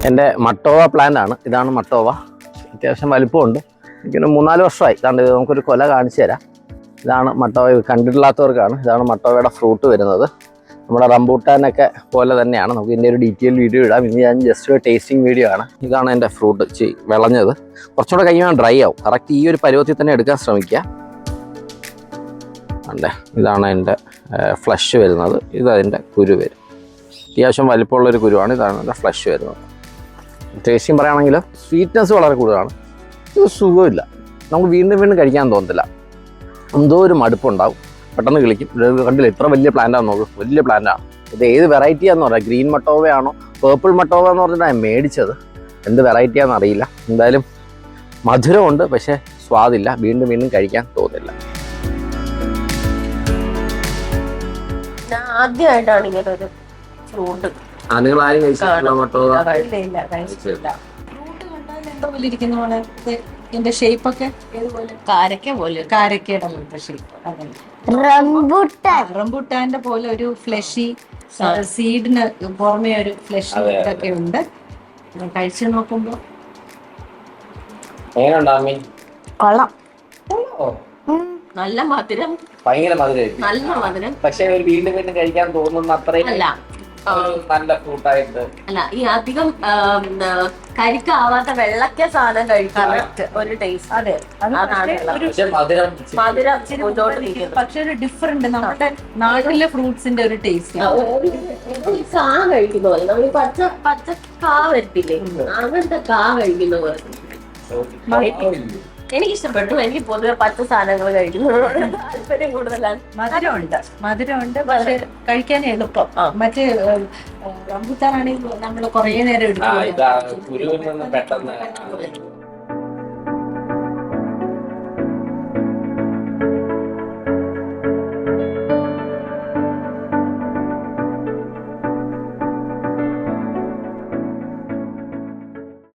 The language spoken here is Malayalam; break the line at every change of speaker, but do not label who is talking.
എൻ്റെ മട്ടോവ പ്ലാന്റ് ആണ്. ഇതാണ് മട്ടോവ. അത്യാവശ്യം വലിപ്പമുണ്ട്. എനിക്കൊരു 3-4 വർഷമായി. ഇതാണ്ട് നമുക്കൊരു കൊല കാണിച്ചു തരാം. ഇതാണ് മട്ടോവ. കണ്ടിട്ടില്ലാത്തവർക്കാണ്. ഇതാണ് മട്ടോവയുടെ ഫ്രൂട്ട് വരുന്നത്. നമ്മുടെ റംബൂട്ടാനൊക്കെ പോലെ തന്നെയാണ്. നമുക്ക് ഇതിൻ്റെ ഒരു ഡീറ്റെയിൽ വീഡിയോ ഇടാം. ഇനി ഞാൻ ജസ്റ്റ് ഒരു ടേസ്റ്റിംഗ് വീഡിയോ ആണ്. ഇതാണ് എൻ്റെ ഫ്രൂട്ട് വിളഞ്ഞത്. കുറച്ചുകൂടെ കഴിയുമ്പോൾ ഡ്രൈ ആവും. കറക്റ്റ് ഈ ഒരു പരുവത്തിൽ തന്നെ എടുക്കാൻ ശ്രമിക്കുക. അതെ, ഇതാണ് എൻ്റെ ഫ്ലഷ് വരുന്നത്. ഇതതിൻ്റെ കുരു വരും. അത്യാവശ്യം വലിപ്പമുള്ളൊരു കുരുവാണ്. ഇതാണ് എൻ്റെ ഫ്ലഷ് വരുന്നത്. ടേസ്റ്റിംഗ് പറയുകയാണെങ്കിൽ സ്വീറ്റ്നെസ് വളരെ കൂടുതലാണ്. ഇത് സുഖമില്ല. നമുക്ക് വീണ്ടും വീണ്ടും കഴിക്കാൻ തോന്നത്തില്ല. എന്തോ ഒരു മടുപ്പുണ്ടാവും. പെട്ടെന്ന് കിളിക്കും. കണ്ടില്ല, ഇത്ര വലിയ പ്ലാന്റാണ്. നോക്കും, വലിയ പ്ലാന്റാണ്. ഇത് ഏത് വെറൈറ്റിയാണെന്ന് പറയാം. ഗ്രീൻ മട്ടോവയാണോ പേർപ്പിൾ മട്ടോവ എന്ന് പറഞ്ഞിട്ടാണ് ഞാൻ മേടിച്ചത്. എന്ത് വെറൈറ്റിയാണെന്ന് അറിയില്ല. എന്തായാലും മധുരമുണ്ട്, പക്ഷേ സ്വാദില്ല. വീണ്ടും വീണ്ടും കഴിക്കാൻ തോന്നില്ല.
ആദ്യമായിട്ടാണ് ഇങ്ങനെ ഒരു ഫ്രൂട്ട്.
നിങ്ങൾ ആരും കഴിച്ചിട്ടില്ല മട്ടോവ?
ഫ്രൂട്ട് കണ്ടാൽ എന്തോ പോലെ ഇരിക്കുന്ന പോലെ. ഇതിന്റെ ഷേപ്പ് ഒക്കെ ഏതുപോലെ? കാരക്കയുടെ പോലത്തെ ഷേപ്പ്. റംബുട്ടാന്റെ പോലെ ഒരു ഫ്ലഷി, സീഡിന് പുറമെ ഒരു ഫ്ലഷി ഇതൊക്കെ ഉണ്ട്. കഴിച്ചു നോക്കുമ്പോ
നല്ല മധുരം,
ഭയങ്കര മധുരം,
നല്ല മധുരം.
പക്ഷേ വീണ്ടും വീണ്ടും കഴിക്കാൻ തോന്നുന്ന അത്രയും നല്ല ഫ്രൂട്ടായിട്ട്
അല്ല. ഈ അധികം കരിക്കാവാത്ത വെള്ളക്ക സാധനം കഴിക്കാൻ ഒരു ടേസ്റ്റ്. അതെ, മധുരം മുന്നോട്ട് നിൽക്കുന്നു.
പക്ഷെ ഒരു ഡിഫറെന്റ് നമ്മുടെ നാട്ടിലെ ഫ്രൂട്ട്സിന്റെ ഒരു ടേസ്റ്റ്.
കാ കഴിക്കുന്ന പോലെ, നമ്മൾ പച്ച കാ വരത്തില്ലേ, അങ്ങനത്തെ കാ കഴിക്കുന്ന പോലെ എനിക്കിഷ്ടപ്പെട്ടു. എനിക്ക് പൊതുവെ പച്ച സാധനങ്ങൾ കഴിക്കുന്നതോട് താല്പര്യം കൂടുതലാണ്.
മധുരമുണ്ട്, പക്ഷെ കഴിക്കാൻ എളുപ്പം. മറ്റേ റംബുട്ടാനാണെങ്കിൽ നമ്മൾ കുറേ നേരം എടുക്കും.